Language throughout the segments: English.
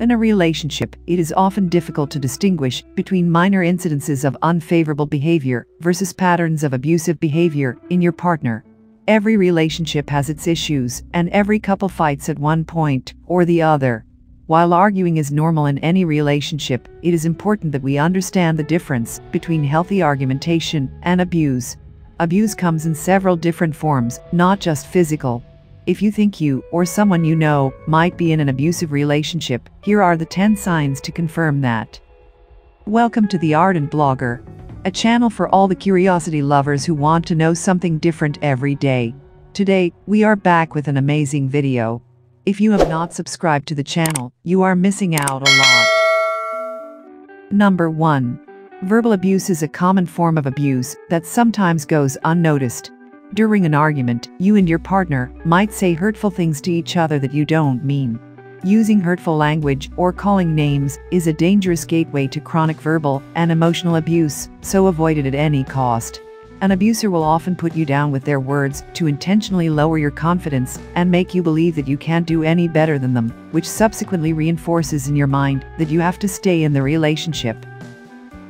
In a relationship, it is often difficult to distinguish between minor incidences of unfavorable behavior versus patterns of abusive behavior in your partner. Every relationship has its issues, and every couple fights at one point or the other. While arguing is normal in any relationship, it is important that we understand the difference between healthy argumentation and abuse. Abuse comes in several different forms, not just physical. If you think you or someone you know might be in an abusive relationship, here are the 10 signs to confirm that. Welcome to the Ardent Blogger, a channel for all the curiosity lovers who want to know something different every day. Today, we are back with an amazing video. If you have not subscribed to the channel, you are missing out a lot. Number 1. Verbal abuse is a common form of abuse that sometimes goes unnoticed. During an argument, you and your partner might say hurtful things to each other that you don't mean. Using hurtful language or calling names is a dangerous gateway to chronic verbal and emotional abuse, so avoid it at any cost. An abuser will often put you down with their words to intentionally lower your confidence and make you believe that you can't do any better than them, which subsequently reinforces in your mind that you have to stay in the relationship.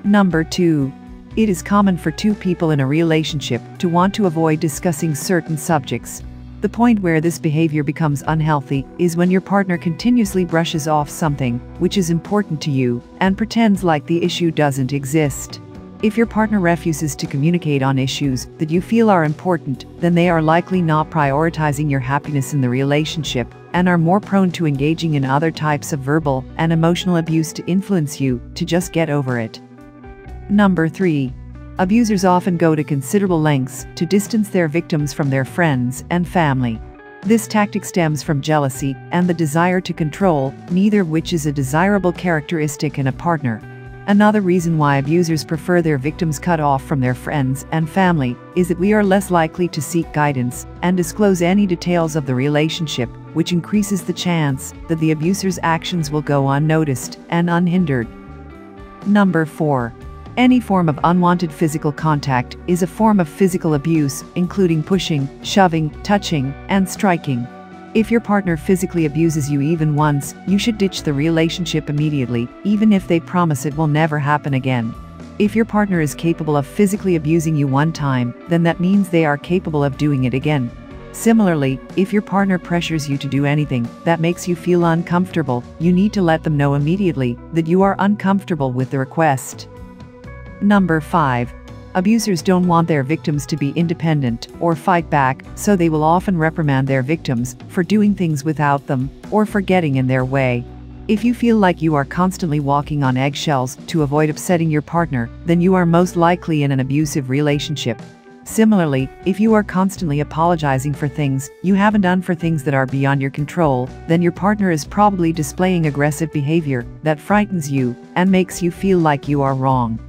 Number 2. It is common for two people in a relationship to want to avoid discussing certain subjects. The point where this behavior becomes unhealthy is when your partner continuously brushes off something which is important to you and pretends like the issue doesn't exist. If your partner refuses to communicate on issues that you feel are important, then they are likely not prioritizing your happiness in the relationship and are more prone to engaging in other types of verbal and emotional abuse to influence you to just get over it. Number 3. Abusers often go to considerable lengths to distance their victims from their friends and family. This tactic stems from jealousy and the desire to control, neither of which is a desirable characteristic in a partner. Another reason why abusers prefer their victims cut off from their friends and family is that we are less likely to seek guidance and disclose any details of the relationship, which increases the chance that the abuser's actions will go unnoticed and unhindered. Number 4. Any form of unwanted physical contact is a form of physical abuse, including pushing, shoving, touching, and striking. If your partner physically abuses you even once, you should ditch the relationship immediately, even if they promise it will never happen again. If your partner is capable of physically abusing you one time, then that means they are capable of doing it again. Similarly, if your partner pressures you to do anything that makes you feel uncomfortable, you need to let them know immediately that you are uncomfortable with the request. Number 5. Abusers don't want their victims to be independent or fight back, so they will often reprimand their victims for doing things without them or for getting in their way. If you feel like you are constantly walking on eggshells to avoid upsetting your partner, then you are most likely in an abusive relationship. Similarly, if you are constantly apologizing for things you haven't done for things that are beyond your control, then your partner is probably displaying aggressive behavior that frightens you and makes you feel like you are wrong.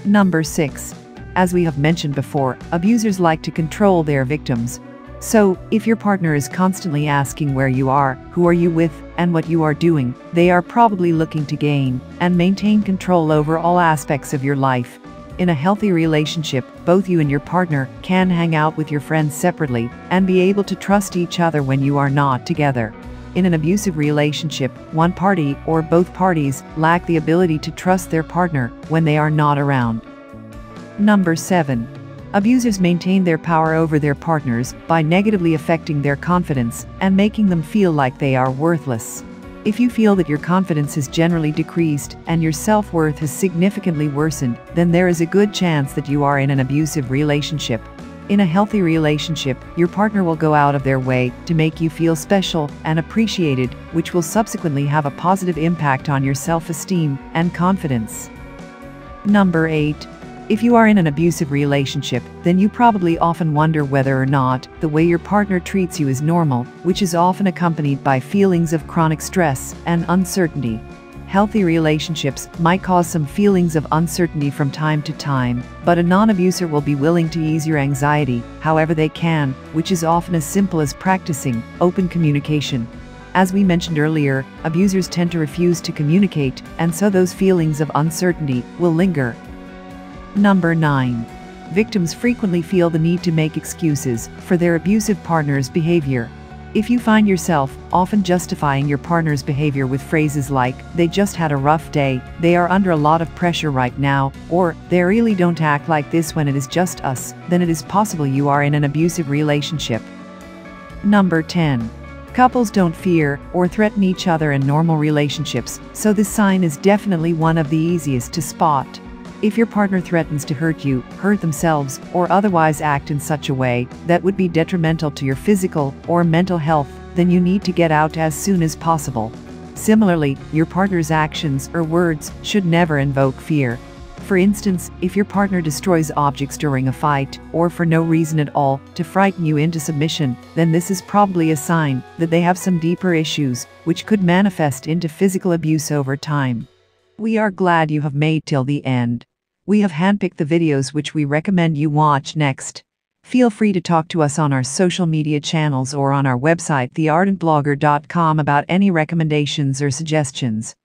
Number 6. As we have mentioned before, abusers like to control their victims. So, if your partner is constantly asking where you are, who are you with, and what you are doing, they are probably looking to gain and maintain control over all aspects of your life. In a healthy relationship, both you and your partner can hang out with your friends separately and be able to trust each other when you are not together. In an abusive relationship, one party or both parties lack the ability to trust their partner when they are not around. Number 7. Abusers maintain their power over their partners by negatively affecting their confidence and making them feel like they are worthless. If you feel that your confidence has generally decreased and your self-worth has significantly worsened, then there is a good chance that you are in an abusive relationship. In a healthy relationship, your partner will go out of their way to make you feel special and appreciated, which will subsequently have a positive impact on your self-esteem and confidence. Number 8. If you are in an abusive relationship, then you probably often wonder whether or not the way your partner treats you is normal, which is often accompanied by feelings of chronic stress and uncertainty. Healthy relationships might cause some feelings of uncertainty from time to time, but a non-abuser will be willing to ease your anxiety however they can, which is often as simple as practicing open communication. As we mentioned earlier, abusers tend to refuse to communicate, and so those feelings of uncertainty will linger. Number 9. Victims frequently feel the need to make excuses for their abusive partner's behavior. If you find yourself often justifying your partner's behavior with phrases like, "They just had a rough day," "They are under a lot of pressure right now," or "They really don't act like this when it is just us," then it is possible you are in an abusive relationship. Number 10. Couples don't fear or threaten each other in normal relationships, so this sign is definitely one of the easiest to spot. If your partner threatens to hurt you, hurt themselves, or otherwise act in such a way that would be detrimental to your physical or mental health, then you need to get out as soon as possible. Similarly, your partner's actions or words should never invoke fear. For instance, if your partner destroys objects during a fight, or for no reason at all, to frighten you into submission, then this is probably a sign that they have some deeper issues, which could manifest into physical abuse over time. We are glad you have made till the end. We have handpicked the videos which we recommend you watch next. Feel free to talk to us on our social media channels or on our website theardentblogger.com about any recommendations or suggestions.